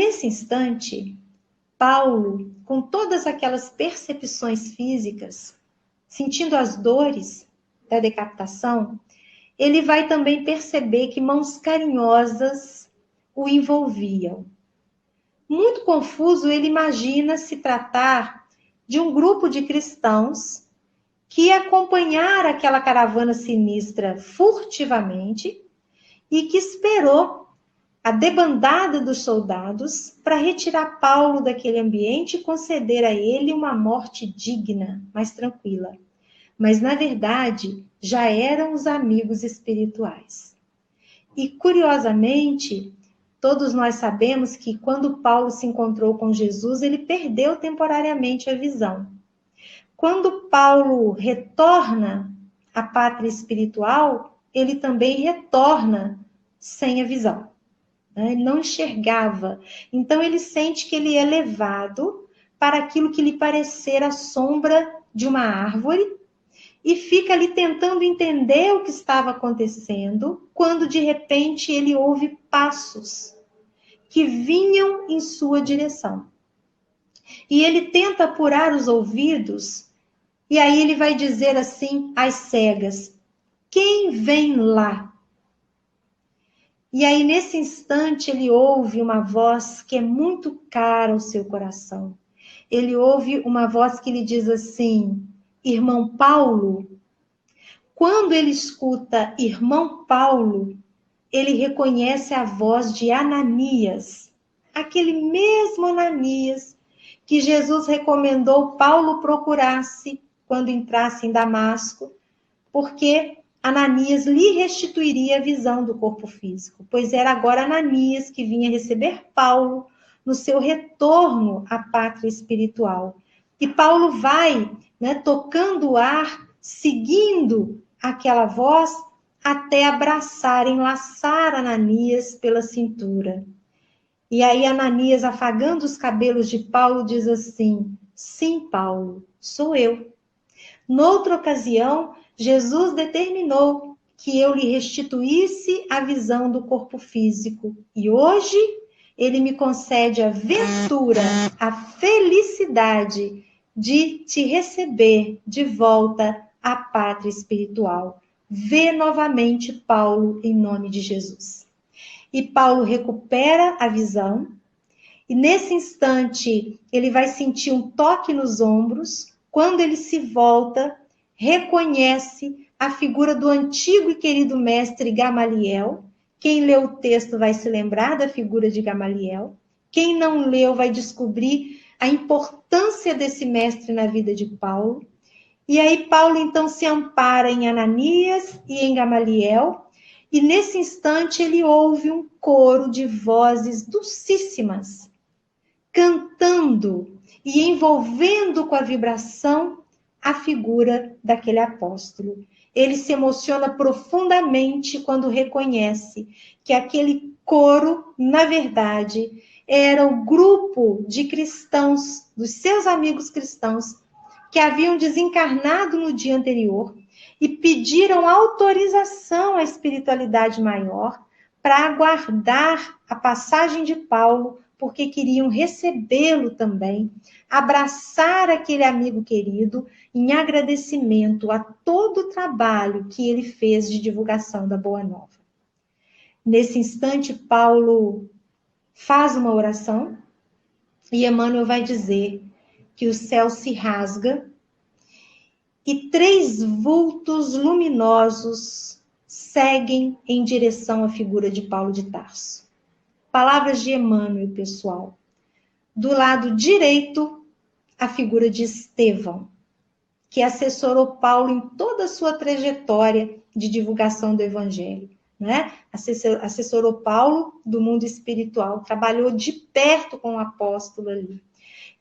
nesse instante, Paulo, com todas aquelas percepções físicas, sentindo as dores da decapitação, ele vai também perceber que mãos carinhosas o envolviam. Muito confuso, ele imagina se tratar de um grupo de cristãos que ia acompanhar aquela caravana sinistra furtivamente e que esperou a debandada dos soldados para retirar Paulo daquele ambiente e conceder a ele uma morte digna, mais tranquila. Mas, na verdade, já eram os amigos espirituais. E, curiosamente, todos nós sabemos que quando Paulo se encontrou com Jesus, ele perdeu temporariamente a visão. Quando Paulo retorna à pátria espiritual, ele também retorna sem a visão. Ele não enxergava. Então, ele sente que ele é levado para aquilo que lhe parecer a sombra de uma árvore e fica ali tentando entender o que estava acontecendo, quando de repente ele ouve passos que vinham em sua direção. E ele tenta apurar os ouvidos, e aí ele vai dizer assim às cegas: quem vem lá? E aí, nesse instante, ele ouve uma voz que é muito cara ao seu coração. Ele ouve uma voz que lhe diz assim: irmão Paulo. Quando ele escuta irmão Paulo, ele reconhece a voz de Ananias, aquele mesmo Ananias que Jesus recomendou Paulo procurasse quando entrasse em Damasco, porque Ananias lhe restituiria a visão do corpo físico, pois era agora Ananias que vinha receber Paulo no seu retorno à pátria espiritual. E Paulo vai, tocando o ar, seguindo aquela voz, até abraçar, enlaçar Ananias pela cintura. E aí Ananias, afagando os cabelos de Paulo, diz assim: sim, Paulo, sou eu. Noutra ocasião, Jesus determinou que eu lhe restituísse a visão do corpo físico. E hoje, ele me concede a ventura, a felicidade de te receber de volta à pátria espiritual. Vê novamente Paulo em nome de Jesus. E Paulo recupera a visão. E nesse instante, ele vai sentir um toque nos ombros. Quando ele se volta, reconhece a figura do antigo e querido mestre Gamaliel. Quem leu o texto vai se lembrar da figura de Gamaliel. Quem não leu vai descobrir a importância desse mestre na vida de Paulo. E aí Paulo então se ampara em Ananias e em Gamaliel. E nesse instante ele ouve um coro de vozes dulcíssimas, cantando e envolvendo com a vibração a figura daquele apóstolo. Ele se emociona profundamente quando reconhece que aquele coro, na verdade, era o grupo de cristãos, dos seus amigos cristãos, que haviam desencarnado no dia anterior e pediram autorização à espiritualidade maior para aguardar a passagem de Paulo, porque queriam recebê-lo também, abraçar aquele amigo querido em agradecimento a todo o trabalho que ele fez de divulgação da Boa Nova. Nesse instante, Paulo faz uma oração e Emmanuel vai dizer que o céu se rasga e 3 vultos luminosos seguem em direção à figura de Paulo de Tarso. Palavras de Emmanuel, pessoal. Do lado direito, a figura de Estevão, que assessorou Paulo em toda a sua trajetória de divulgação do Evangelho. Assessorou Paulo do mundo espiritual, trabalhou de perto com o apóstolo ali.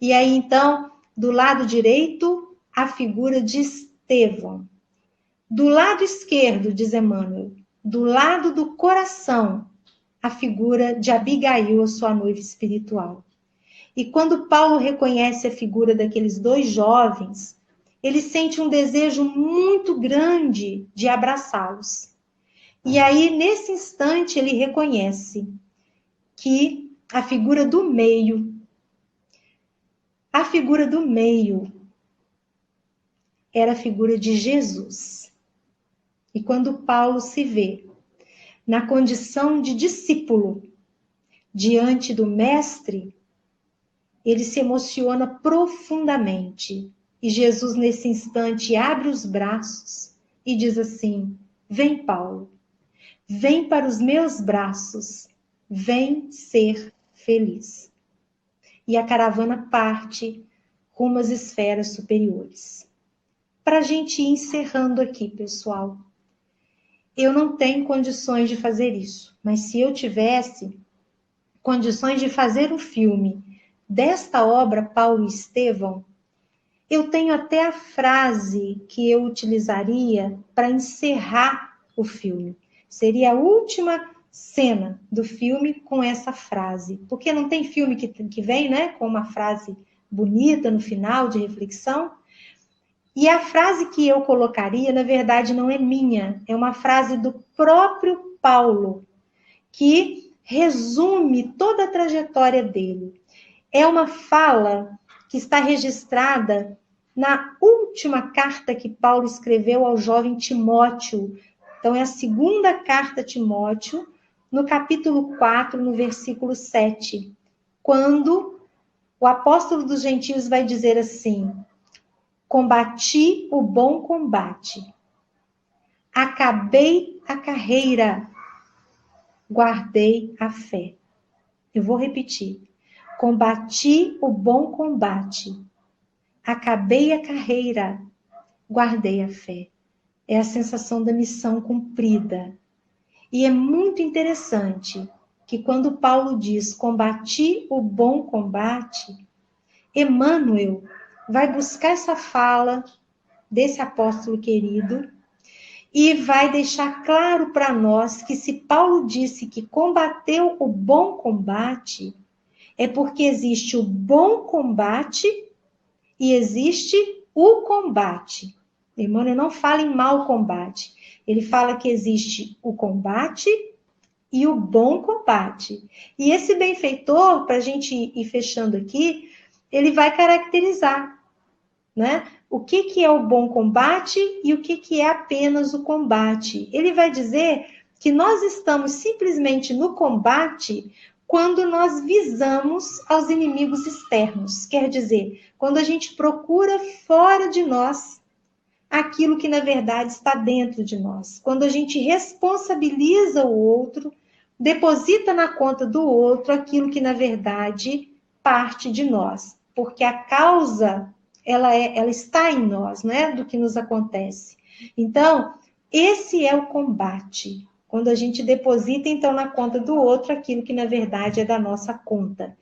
E aí, então, do lado direito, a figura de Estevão. Do lado esquerdo, diz Emmanuel, do lado do coração, a figura de Abigail, a sua noiva espiritual. E quando Paulo reconhece a figura daqueles 2 jovens, ele sente um desejo muito grande de abraçá-los. E aí, nesse instante, ele reconhece que a figura do meio. A figura do meio era a figura de Jesus. E quando Paulo se vê na condição de discípulo diante do mestre, ele se emociona profundamente. E Jesus, nesse instante, abre os braços e diz assim: vem, Paulo, vem para os meus braços, vem ser feliz. E a caravana parte rumo às esferas superiores. Para a gente ir encerrando aqui, pessoal, eu não tenho condições de fazer isso, mas se eu tivesse condições de fazer um filme desta obra, Paulo e Estevão, eu tenho até a frase que eu utilizaria para encerrar o filme. Seria a última cena do filme com essa frase. Porque não tem filme que vem, né, com uma frase bonita no final, de reflexão. E a frase que eu colocaria, na verdade, não é minha. É uma frase do próprio Paulo, que resume toda a trajetória dele. É uma fala que está registrada na última carta que Paulo escreveu ao jovem Timóteo. Então, é a segunda carta a Timóteo, no capítulo 4, no versículo 7, quando o apóstolo dos gentios vai dizer assim: combati o bom combate, acabei a carreira, guardei a fé. Eu vou repetir. Combati o bom combate, acabei a carreira, guardei a fé. É a sensação da missão cumprida. E é muito interessante que quando Paulo diz combati o bom combate, Emmanuel vai buscar essa fala desse apóstolo querido e vai deixar claro para nós que se Paulo disse que combateu o bom combate, é porque existe o bom combate e existe o combate. Emmanuel não fala em mau combate. Ele fala que existe o combate e o bom combate. E esse benfeitor, para a gente ir fechando aqui, ele vai caracterizar, né? O que é o bom combate e o que é apenas o combate. Ele vai dizer que nós estamos simplesmente no combate quando nós visamos aos inimigos externos. Quer dizer, quando a gente procura fora de nós aquilo que na verdade está dentro de nós. Quando a gente responsabiliza o outro, deposita na conta do outro aquilo que na verdade parte de nós. Porque a causa ela está em nós, né, do que nos acontece. Então, esse é o combate. Quando a gente deposita, então, na conta do outro aquilo que, na verdade, é da nossa conta.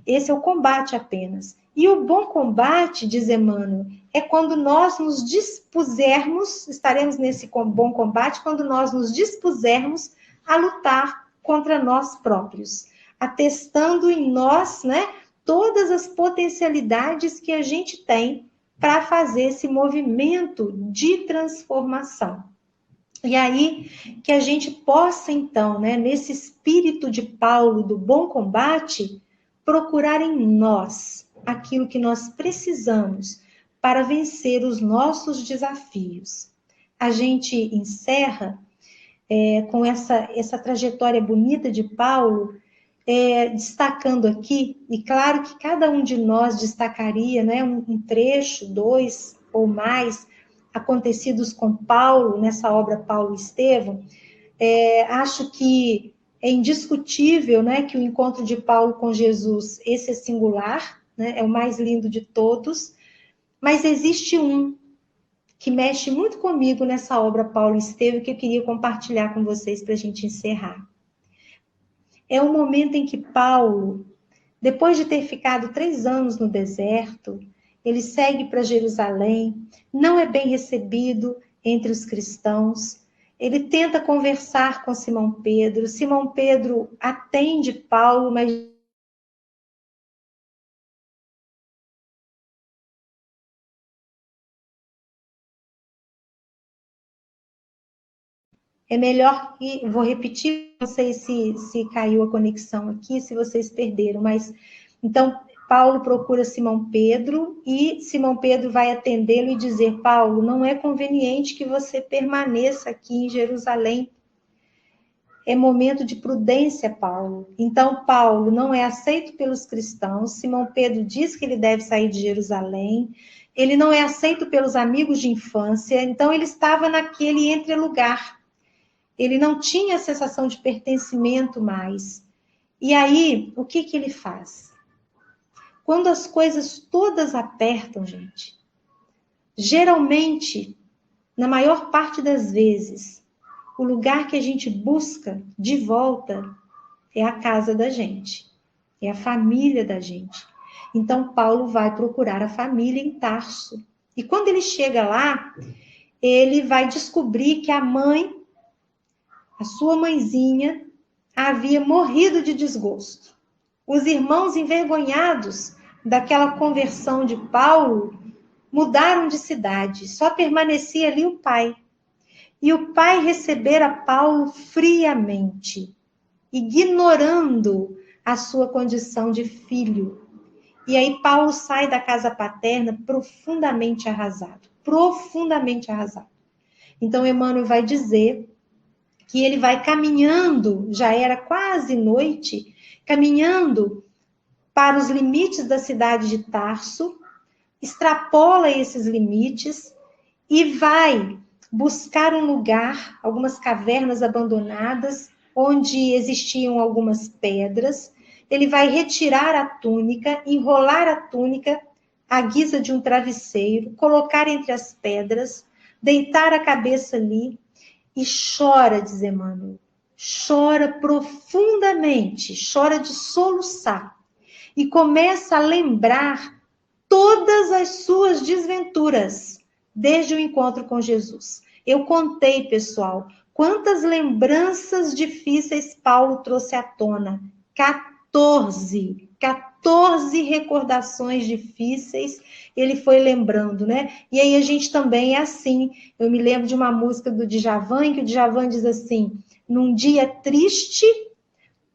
Esse é o combate apenas. E o bom combate, diz Emmanuel, é quando nós nos dispusermos, estaremos nesse bom combate, quando nós nos dispusermos a lutar contra nós próprios, atestando em nós, né, todas as potencialidades que a gente tem para fazer esse movimento de transformação. E aí que a gente possa, então, né, nesse espírito de Paulo do bom combate, procurar em nós aquilo que nós precisamos para vencer os nossos desafios. A gente encerra com essa trajetória bonita de Paulo, destacando aqui, e claro que cada um de nós destacaria, né, um trecho, dois ou mais, acontecidos com Paulo, nessa obra Paulo e Estevão. Acho que é indiscutível, né, que o encontro de Paulo com Jesus, esse é singular, né, é o mais lindo de todos, mas existe um que mexe muito comigo nessa obra Paulo e Estevão, que eu queria compartilhar com vocês para a gente encerrar. É o momento em que Paulo, depois de ter ficado 3 anos no deserto, ele segue para Jerusalém, não é bem recebido entre os cristãos. Ele tenta conversar com Simão Pedro. Simão Pedro atende Paulo, mas É melhor que, vou repetir, não sei se caiu a conexão aqui, se vocês perderam, mas então Paulo procura Simão Pedro e Simão Pedro vai atendê-lo e dizer: Paulo, não é conveniente que você permaneça aqui em Jerusalém. É momento de prudência, Paulo. Então, Paulo não é aceito pelos cristãos. Simão Pedro diz que ele deve sair de Jerusalém. Ele não é aceito pelos amigos de infância. Então, ele estava naquele entrelugar. Ele não tinha a sensação de pertencimento mais. E aí, o que ele faz? Quando as coisas todas apertam, gente, geralmente, na maior parte das vezes, o lugar que a gente busca de volta é a casa da gente, é a família da gente. Então, Paulo vai procurar a família em Tarso. E quando ele chega lá, ele vai descobrir que a mãe, a sua mãezinha, havia morrido de desgosto. Os irmãos, envergonhados daquela conversão de Paulo, mudaram de cidade, só permanecia ali o pai. E o pai recebera Paulo friamente, ignorando a sua condição de filho. E aí Paulo sai da casa paterna profundamente arrasado. Profundamente arrasado. Então Emmanuel vai dizer que ele vai caminhando, já era quase noite, caminhando para os limites da cidade de Tarso, extrapola esses limites e vai buscar um lugar, algumas cavernas abandonadas, onde existiam algumas pedras. Ele vai retirar a túnica, enrolar a túnica à guisa de um travesseiro, colocar entre as pedras, deitar a cabeça ali e chora, diz Emmanuel. Chora profundamente, chora de soluçar e começa a lembrar todas as suas desventuras desde o encontro com Jesus. Eu contei, pessoal, quantas lembranças difíceis Paulo trouxe à tona. 14 recordações difíceis ele foi lembrando, né? E aí a gente também é assim. Eu me lembro de uma música do Djavan, que o Djavan diz assim: num dia triste,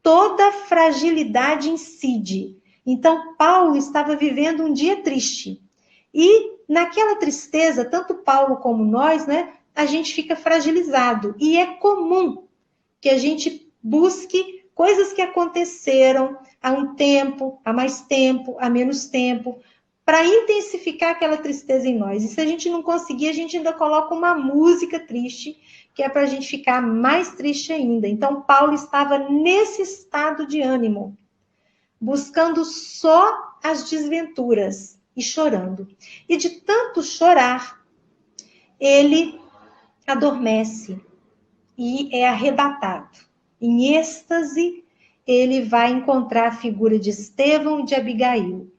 toda fragilidade incide. Então, Paulo estava vivendo um dia triste. E naquela tristeza, tanto Paulo como nós, né, a gente fica fragilizado. E é comum que a gente busque coisas que aconteceram há um tempo, há mais tempo, há menos tempo, para intensificar aquela tristeza em nós. E se a gente não conseguir, a gente ainda coloca uma música triste, que é para a gente ficar mais triste ainda. Então, Paulo estava nesse estado de ânimo, buscando só as desventuras e chorando. E de tanto chorar, ele adormece e é arrebatado. Em êxtase, ele vai encontrar a figura de Estevão e de Abigail.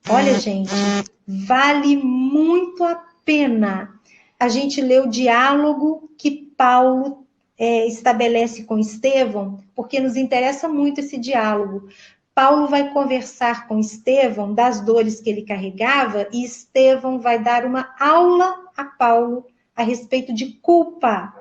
Olha, gente, vale muito a pena a gente ler o diálogo que Paulo estabelece com Estevão, porque nos interessa muito esse diálogo. Paulo vai conversar com Estevão das dores que ele carregava e Estevão vai dar uma aula a Paulo a respeito de culpa,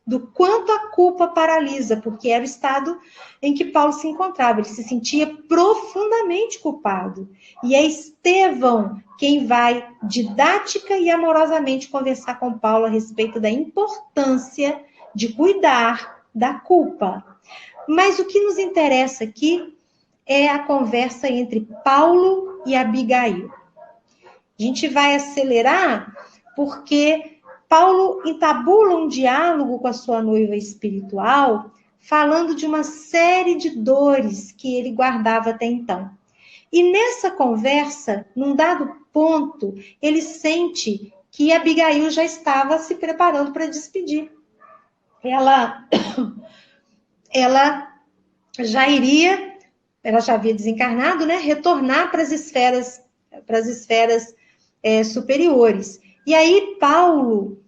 do quanto a culpa paralisa, porque era o estado em que Paulo se encontrava. Ele se sentia profundamente culpado. E é Estevão quem vai didática e amorosamente conversar com Paulo a respeito da importância de cuidar da culpa. Mas o que nos interessa aqui é a conversa entre Paulo e Abigail. A gente vai acelerar porque Paulo entabula um diálogo com a sua noiva espiritual, falando de uma série de dores que ele guardava até então. E nessa conversa, num dado ponto, ele sente que Abigail já estava se preparando para despedir. Ela já havia desencarnado, né? Retornar para as esferas superiores. E aí Paulo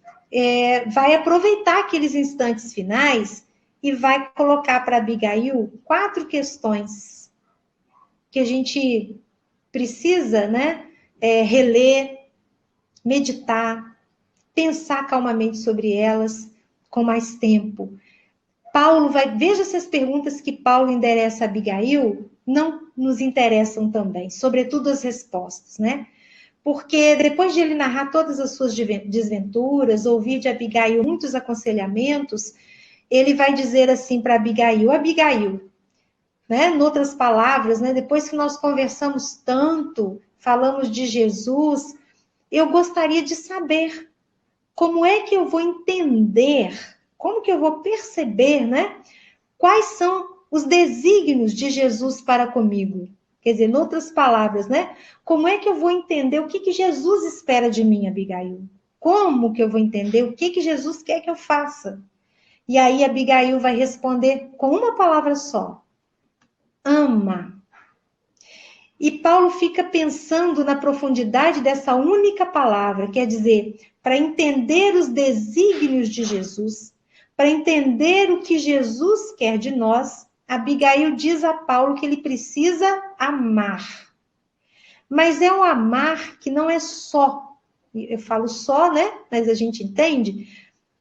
vai aproveitar aqueles instantes finais e vai colocar para Abigail 4 questões que a gente precisa, né, reler, meditar, pensar calmamente sobre elas, com mais tempo. Paulo veja se as perguntas que Paulo endereça a Abigail não nos interessam também, sobretudo as respostas, né? Porque depois de ele narrar todas as suas desventuras, ouvir de Abigail muitos aconselhamentos, ele vai dizer assim para Abigail, né? Em outras palavras, né? Depois que nós conversamos tanto, falamos de Jesus, eu gostaria de saber como é que eu vou entender, como que eu vou perceber, né? Quais são os desígnios de Jesus para comigo? Quer dizer, em outras palavras, né? Como é que eu vou entender o que Jesus espera de mim, Abigail? Como que eu vou entender o que Jesus quer que eu faça? E aí Abigail vai responder com uma palavra só: ama. E Paulo fica pensando na profundidade dessa única palavra, quer dizer, para entender os desígnios de Jesus, para entender o que Jesus quer de nós, Abigail diz a Paulo que ele precisa amar. Mas é um amar que não é só, eu falo só, né? Mas a gente entende,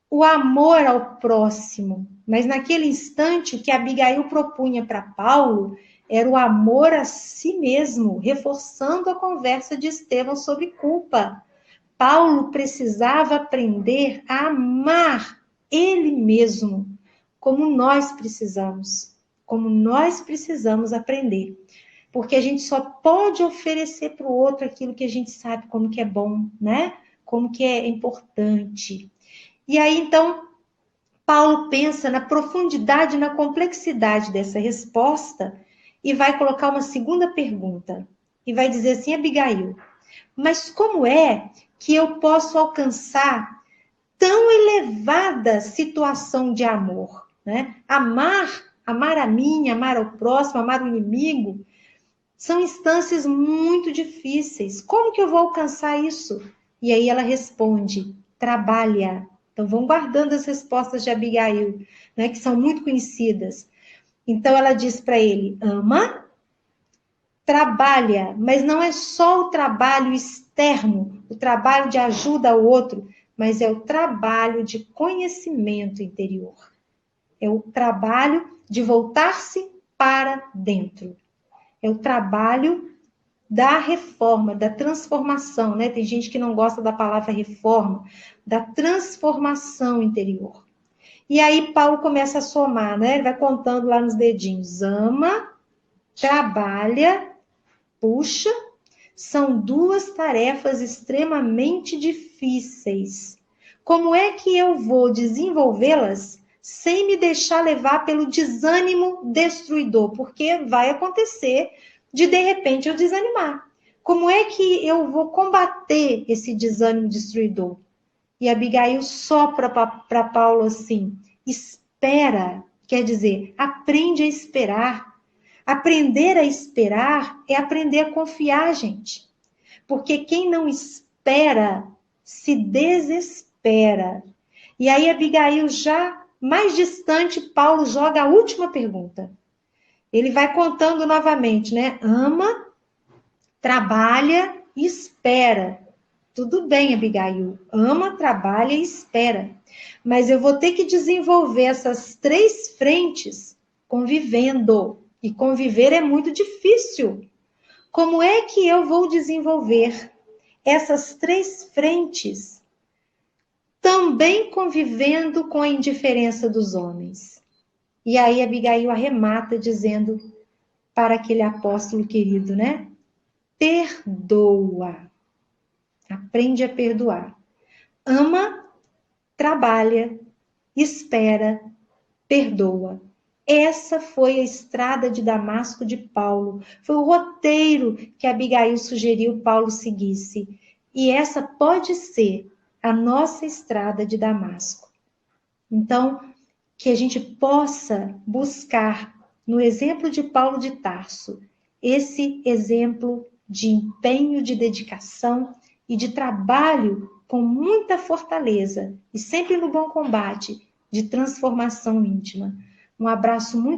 o amor ao próximo. Mas naquele instante, o que Abigail propunha para Paulo era o amor a si mesmo, reforçando a conversa de Estevão sobre culpa. Paulo precisava aprender a amar ele mesmo, como nós precisamos aprender. Porque a gente só pode oferecer para o outro aquilo que a gente sabe como que é bom, né? Como que é importante. E aí, então, Paulo pensa na profundidade, na complexidade dessa resposta e vai colocar uma segunda pergunta. E vai dizer assim, Abigail, mas como é que eu posso alcançar tão elevada situação de amor? Né? Amar a mim, amar ao próximo, amar o inimigo, são instâncias muito difíceis. Como que eu vou alcançar isso? E aí ela responde, trabalha. Então, vão guardando as respostas de Abigail, né, que são muito conhecidas. Então, ela diz para ele, ama, trabalha, mas não é só o trabalho externo, o trabalho de ajuda ao outro, mas é o trabalho de conhecimento interior. É o trabalho de voltar-se para dentro. É o trabalho da reforma, da transformação, né? Tem gente que não gosta da palavra reforma, da transformação interior. E aí Paulo começa a somar, né? Ele vai contando lá nos dedinhos. Ama, trabalha, puxa. São duas tarefas extremamente difíceis. Como é que eu vou desenvolvê-las sem me deixar levar pelo desânimo destruidor? Porque vai acontecer de repente eu desanimar. Como é que eu vou combater esse desânimo destruidor? E Abigail sopra para Paulo assim, espera, quer dizer, aprende a esperar. Aprender a esperar é aprender a confiar, gente. Porque quem não espera se desespera. E aí Abigail já mais distante, Paulo joga a última pergunta. Ele vai contando novamente, né? Ama, trabalha e espera. Tudo bem, Abigail. Ama, trabalha e espera. Mas eu vou ter que desenvolver essas três frentes convivendo. E conviver é muito difícil. Como é que eu vou desenvolver essas três frentes também convivendo com a indiferença dos homens? E aí Abigail arremata dizendo para aquele apóstolo querido, né? Perdoa. Aprende a perdoar. Ama, trabalha, espera, perdoa. Essa foi a estrada de Damasco de Paulo. Foi o roteiro que Abigail sugeriu Paulo seguisse. E essa pode ser a nossa estrada de Damasco. Então, que a gente possa buscar no exemplo de Paulo de Tarso, esse exemplo de empenho, de dedicação e de trabalho com muita fortaleza e sempre no bom combate de transformação íntima. Um abraço muito